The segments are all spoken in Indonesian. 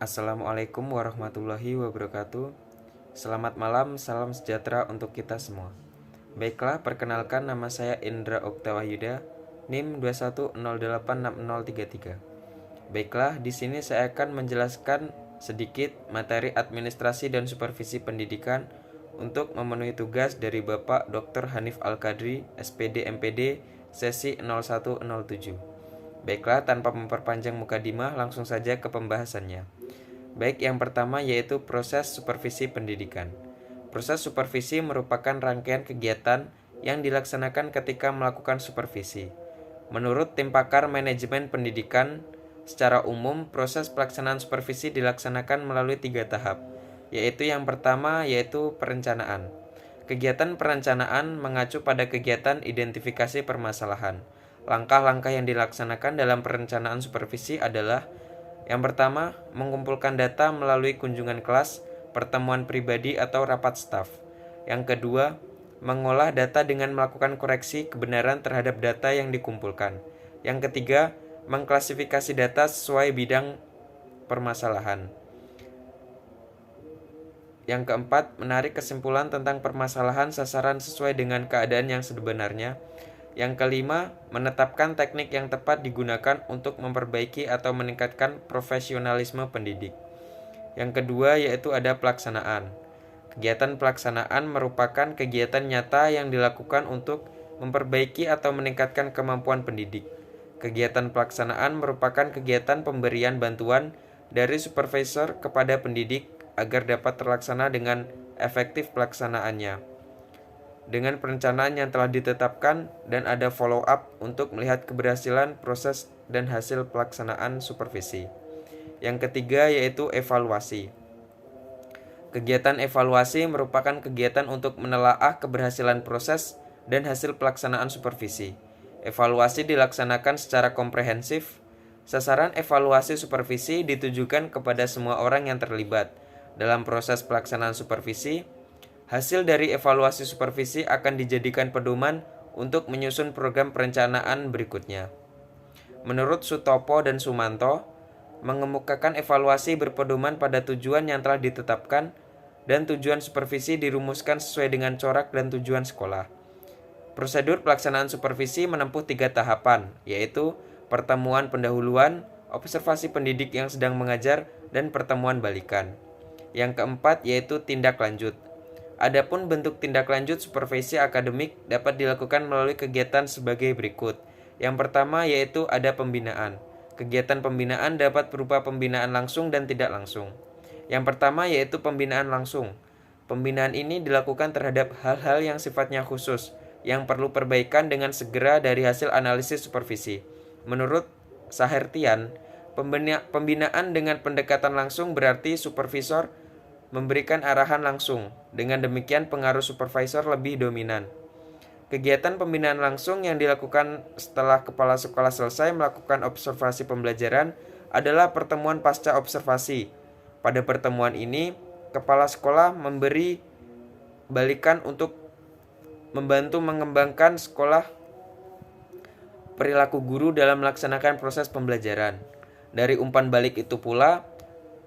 Assalamualaikum warahmatullahi wabarakatuh. Selamat malam, salam sejahtera untuk kita semua. Baiklah, perkenalkan nama saya Indra Oktawahyuda, NIM 21086033. Baiklah, di sini saya akan menjelaskan sedikit materi administrasi dan supervisi pendidikan untuk memenuhi tugas dari Bapak Dr. Hanif Al-Qadri, SPD MPD, sesi 0107. Baiklah, tanpa memperpanjang mukadimah, langsung saja ke pembahasannya. Baik, yang pertama yaitu proses supervisi pendidikan. Proses supervisi merupakan rangkaian kegiatan yang dilaksanakan ketika melakukan supervisi. Menurut tim pakar manajemen pendidikan, secara umum proses pelaksanaan supervisi dilaksanakan melalui 3 tahap, yaitu yang pertama yaitu perencanaan. Kegiatan perencanaan mengacu pada kegiatan identifikasi permasalahan. Langkah-langkah yang dilaksanakan dalam perencanaan supervisi adalah: yang pertama, mengumpulkan data melalui kunjungan kelas, pertemuan pribadi atau rapat staf. Yang kedua, mengolah data dengan melakukan koreksi kebenaran terhadap data yang dikumpulkan. Yang ketiga, mengklasifikasi data sesuai bidang permasalahan. Yang keempat, menarik kesimpulan tentang permasalahan sasaran sesuai dengan keadaan yang sebenarnya. Yang kelima, menetapkan teknik yang tepat digunakan untuk memperbaiki atau meningkatkan profesionalisme pendidik. Yang kedua yaitu ada pelaksanaan. Kegiatan pelaksanaan merupakan kegiatan nyata yang dilakukan untuk memperbaiki atau meningkatkan kemampuan pendidik. Kegiatan pelaksanaan merupakan kegiatan pemberian bantuan dari supervisor kepada pendidik agar dapat terlaksana dengan efektif pelaksanaannya dengan perencanaan yang telah ditetapkan dan ada follow up untuk melihat keberhasilan proses dan hasil pelaksanaan supervisi. Yang ketiga yaitu evaluasi. Kegiatan evaluasi merupakan kegiatan untuk menelaah keberhasilan proses dan hasil pelaksanaan supervisi. Evaluasi dilaksanakan secara komprehensif. Sasaran evaluasi supervisi ditujukan kepada semua orang yang terlibat dalam proses pelaksanaan supervisi. Hasil dari evaluasi supervisi akan dijadikan pedoman untuk menyusun program perencanaan berikutnya. Menurut Sutopo dan Sumanto, mengemukakan evaluasi berpedoman pada tujuan yang telah ditetapkan dan tujuan supervisi dirumuskan sesuai dengan corak dan tujuan sekolah. Prosedur pelaksanaan supervisi menempuh 3 tahapan, yaitu pertemuan pendahuluan, observasi pendidik yang sedang mengajar, dan pertemuan balikan. Yang keempat yaitu tindak lanjut. Adapun bentuk tindak lanjut supervisi akademik dapat dilakukan melalui kegiatan sebagai berikut. Yang pertama yaitu ada pembinaan. Kegiatan pembinaan dapat berupa pembinaan langsung dan tidak langsung. Yang pertama yaitu pembinaan langsung. Pembinaan ini dilakukan terhadap hal-hal yang sifatnya khusus, yang perlu perbaikan dengan segera dari hasil analisis supervisi. Menurut Sahertian, pembinaan dengan pendekatan langsung berarti supervisor memberikan arahan langsung. Dengan demikian pengaruh supervisor lebih dominan. Kegiatan pembinaan langsung yang dilakukan setelah kepala sekolah selesai melakukan observasi pembelajaran adalah pertemuan pasca observasi. Pada pertemuan ini, kepala sekolah memberi balikan untuk membantu mengembangkan sekolah perilaku guru dalam melaksanakan proses pembelajaran. Dari umpan balik itu pula,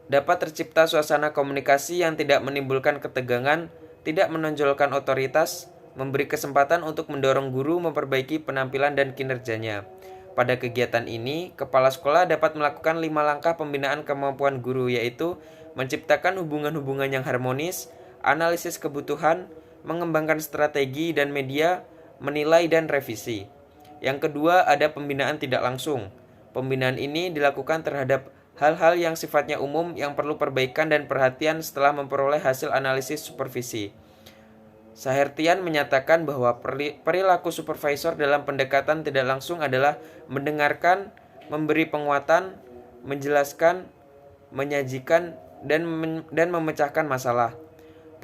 dapat tercipta suasana komunikasi yang tidak menimbulkan ketegangan, tidak menonjolkan otoritas, memberi kesempatan untuk mendorong guru memperbaiki penampilan dan kinerjanya. Pada kegiatan ini, kepala sekolah dapat melakukan 5 langkah pembinaan kemampuan guru, yaitu menciptakan hubungan-hubungan yang harmonis, analisis kebutuhan, mengembangkan strategi dan media, menilai dan revisi. Yang kedua ada pembinaan tidak langsung. Pembinaan ini dilakukan terhadap hal-hal yang sifatnya umum yang perlu perbaikan dan perhatian setelah memperoleh hasil analisis supervisi. Sahertian menyatakan bahwa perilaku supervisor dalam pendekatan tidak langsung adalah mendengarkan, memberi penguatan, menjelaskan, menyajikan, dan memecahkan masalah.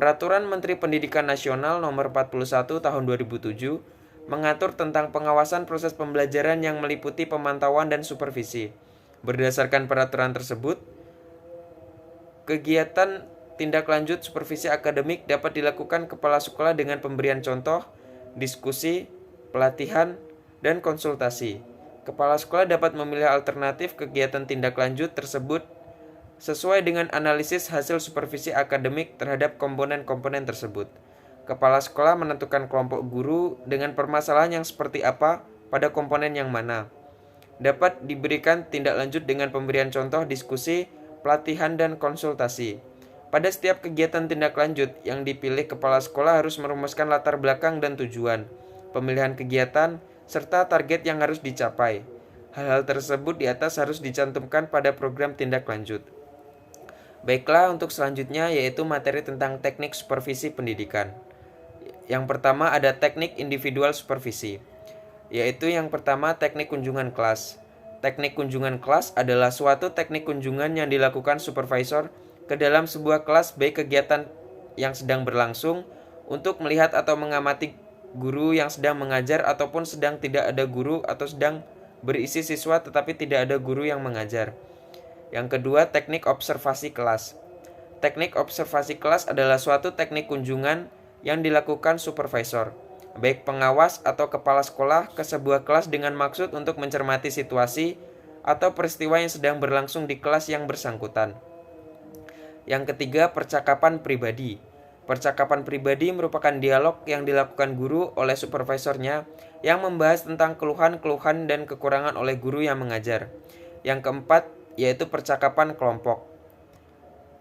Peraturan Menteri Pendidikan Nasional Nomor 41 Tahun 2007 mengatur tentang pengawasan proses pembelajaran yang meliputi pemantauan dan supervisi. Berdasarkan peraturan tersebut, kegiatan tindak lanjut supervisi akademik dapat dilakukan kepala sekolah dengan pemberian contoh, diskusi, pelatihan, dan konsultasi. Kepala sekolah dapat memilih alternatif kegiatan tindak lanjut tersebut sesuai dengan analisis hasil supervisi akademik terhadap komponen-komponen tersebut. Kepala sekolah menentukan kelompok guru dengan permasalahan yang seperti apa pada komponen yang mana. Dapat diberikan tindak lanjut dengan pemberian contoh, diskusi, pelatihan, dan konsultasi. Pada setiap kegiatan tindak lanjut yang dipilih, kepala sekolah harus merumuskan latar belakang dan tujuan, pemilihan kegiatan, serta target yang harus dicapai. Hal-hal tersebut di atas harus dicantumkan pada program tindak lanjut. Baiklah, untuk selanjutnya yaitu materi tentang teknik supervisi pendidikan. Yang pertama ada teknik individual supervisi, yaitu yang pertama teknik kunjungan kelas. Teknik kunjungan kelas adalah suatu teknik kunjungan yang dilakukan supervisor ke dalam sebuah kelas baik kegiatan yang sedang berlangsung untuk melihat atau mengamati guru yang sedang mengajar ataupun sedang tidak ada guru atau sedang berisi siswa tetapi tidak ada guru yang mengajar. Yang kedua, teknik observasi kelas. Teknik observasi kelas adalah suatu teknik kunjungan yang dilakukan supervisor, baik pengawas atau kepala sekolah, ke sebuah kelas dengan maksud untuk mencermati situasi atau peristiwa yang sedang berlangsung di kelas yang bersangkutan. Yang ketiga, percakapan pribadi. Percakapan pribadi merupakan dialog yang dilakukan guru oleh supervisornya yang membahas tentang keluhan-keluhan dan kekurangan oleh guru yang mengajar. Yang keempat, yaitu percakapan kelompok.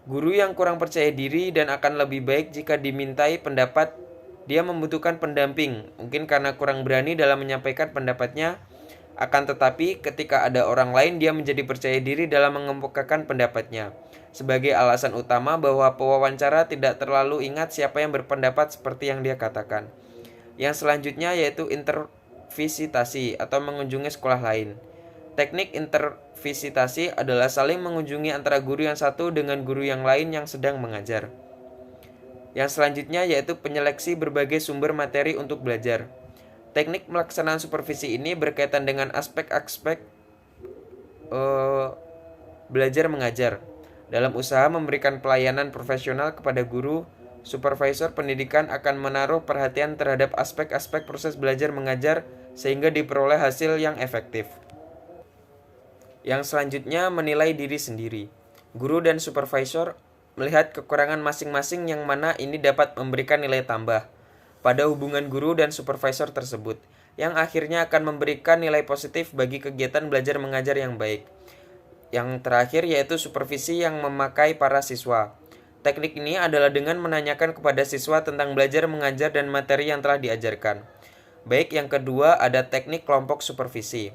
Guru yang kurang percaya diri dan akan lebih baik jika dimintai pendapat, dia membutuhkan pendamping, mungkin karena kurang berani dalam menyampaikan pendapatnya, akan tetapi ketika ada orang lain dia menjadi percaya diri dalam mengemukakan pendapatnya. Sebagai alasan utama bahwa pewawancara tidak terlalu ingat siapa yang berpendapat seperti yang dia katakan. Yang selanjutnya yaitu intervisitasi atau mengunjungi sekolah lain. Teknik intervisitasi adalah saling mengunjungi antara guru yang satu dengan guru yang lain yang sedang mengajar. Yang selanjutnya yaitu penyeleksi berbagai sumber materi untuk belajar. Teknik pelaksanaan supervisi ini berkaitan dengan aspek-aspek belajar mengajar. Dalam usaha memberikan pelayanan profesional kepada guru, supervisor pendidikan akan menaruh perhatian terhadap aspek-aspek proses belajar mengajar sehingga diperoleh hasil yang efektif. Yang selanjutnya, menilai diri sendiri. Guru dan supervisor melihat kekurangan masing-masing yang mana ini dapat memberikan nilai tambah pada hubungan guru dan supervisor tersebut, yang akhirnya akan memberikan nilai positif bagi kegiatan belajar mengajar yang baik. Yang terakhir yaitu supervisi yang memakai para siswa. Teknik ini adalah dengan menanyakan kepada siswa tentang belajar mengajar dan materi yang telah diajarkan. Baik, yang kedua ada teknik kelompok supervisi.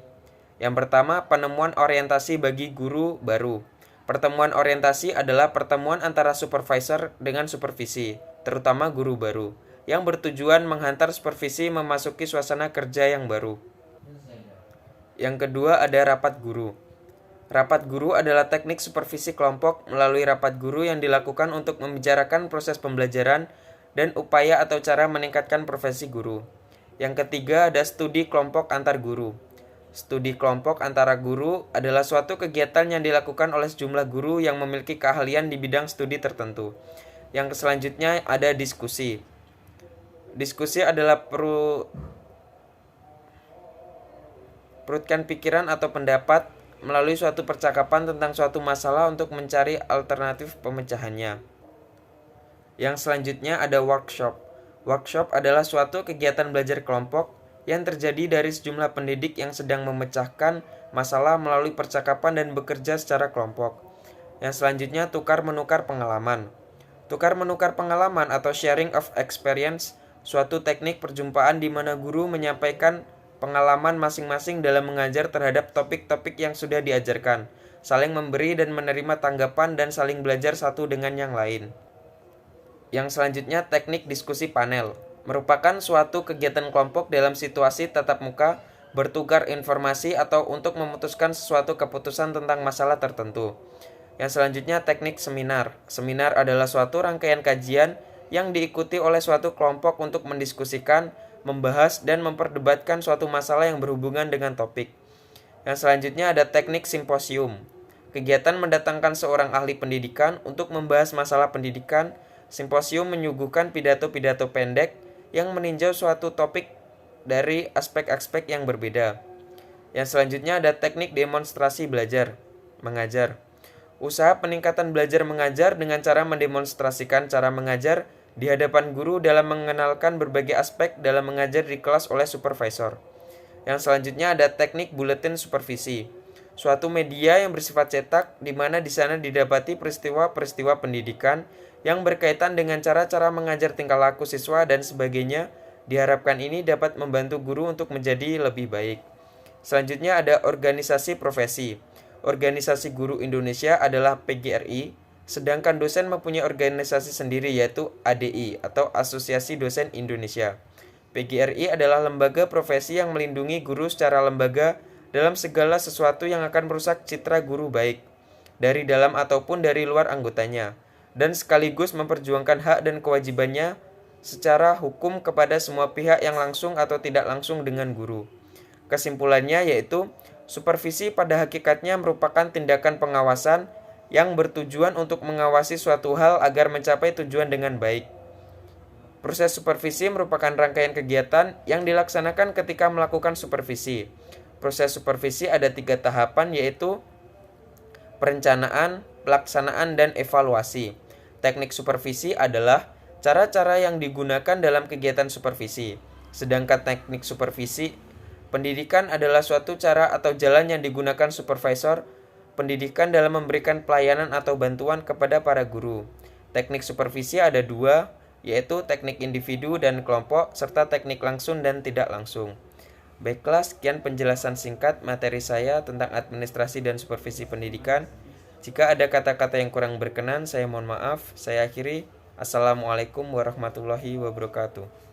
Yang pertama, penemuan orientasi bagi guru baru. Pertemuan orientasi adalah pertemuan antara supervisor dengan supervisi, terutama guru baru, yang bertujuan menghantar supervisi memasuki suasana kerja yang baru. Yang kedua ada rapat guru. Rapat guru adalah teknik supervisi kelompok melalui rapat guru yang dilakukan untuk membicarakan proses pembelajaran dan upaya atau cara meningkatkan profesi guru. Yang ketiga ada studi kelompok antar guru. Studi kelompok antara guru adalah suatu kegiatan yang dilakukan oleh sejumlah guru yang memiliki keahlian di bidang studi tertentu. Yang selanjutnya ada diskusi. Diskusi adalah perutkan pikiran atau pendapat melalui suatu percakapan tentang suatu masalah untuk mencari alternatif pemecahannya. Yang selanjutnya ada workshop. Workshop adalah suatu kegiatan belajar kelompok yang terjadi dari sejumlah pendidik yang sedang memecahkan masalah melalui percakapan dan bekerja secara kelompok. Yang selanjutnya tukar-menukar pengalaman. Tukar-menukar pengalaman atau sharing of experience, suatu teknik perjumpaan di mana guru menyampaikan pengalaman masing-masing dalam mengajar terhadap topik-topik yang sudah diajarkan, saling memberi dan menerima tanggapan dan saling belajar satu dengan yang lain. Yang selanjutnya teknik diskusi panel. Merupakan suatu kegiatan kelompok dalam situasi tatap muka, bertukar informasi atau untuk memutuskan sesuatu keputusan tentang masalah tertentu. Yang selanjutnya teknik seminar. Seminar adalah suatu rangkaian kajian yang diikuti oleh suatu kelompok untuk mendiskusikan, membahas, dan memperdebatkan suatu masalah yang berhubungan dengan topik. Yang selanjutnya ada teknik simposium. Kegiatan mendatangkan seorang ahli pendidikan untuk membahas masalah pendidikan. Simposium menyuguhkan pidato-pidato pendek yang meninjau suatu topik dari aspek-aspek yang berbeda. Yang selanjutnya ada teknik demonstrasi belajar, mengajar. Usaha peningkatan belajar mengajar dengan cara mendemonstrasikan cara mengajar di hadapan guru dalam mengenalkan berbagai aspek dalam mengajar di kelas oleh supervisor. Yang selanjutnya ada teknik buletin supervisi. Suatu media yang bersifat cetak di mana di sana didapati peristiwa-peristiwa pendidikan yang berkaitan dengan cara-cara mengajar tingkah laku siswa dan sebagainya. Diharapkan ini dapat membantu guru untuk menjadi lebih baik. Selanjutnya ada organisasi profesi. Organisasi Guru Indonesia adalah PGRI, sedangkan dosen mempunyai organisasi sendiri yaitu ADI atau Asosiasi Dosen Indonesia. PGRI adalah lembaga profesi yang melindungi guru secara lembaga dalam segala sesuatu yang akan merusak citra guru baik dari dalam ataupun dari luar anggotanya, dan sekaligus memperjuangkan hak dan kewajibannya secara hukum kepada semua pihak yang langsung atau tidak langsung dengan guru. Kesimpulannya yaitu, supervisi pada hakikatnya merupakan tindakan pengawasan yang bertujuan untuk mengawasi suatu hal agar mencapai tujuan dengan baik. Proses supervisi merupakan rangkaian kegiatan yang dilaksanakan ketika melakukan supervisi. Proses supervisi ada 3 tahapan yaitu perencanaan, pelaksanaan, dan evaluasi. Teknik supervisi adalah cara-cara yang digunakan dalam kegiatan supervisi. Sedangkan teknik supervisi pendidikan adalah suatu cara atau jalan yang digunakan supervisor pendidikan dalam memberikan pelayanan atau bantuan kepada para guru. Teknik supervisi ada 2, yaitu teknik individu dan kelompok, serta teknik langsung dan tidak langsung. Baiklah, sekian penjelasan singkat materi saya tentang administrasi dan supervisi pendidikan. Jika ada kata-kata yang kurang berkenan, saya mohon maaf. Saya akhiri. Assalamualaikum warahmatullahi wabarakatuh.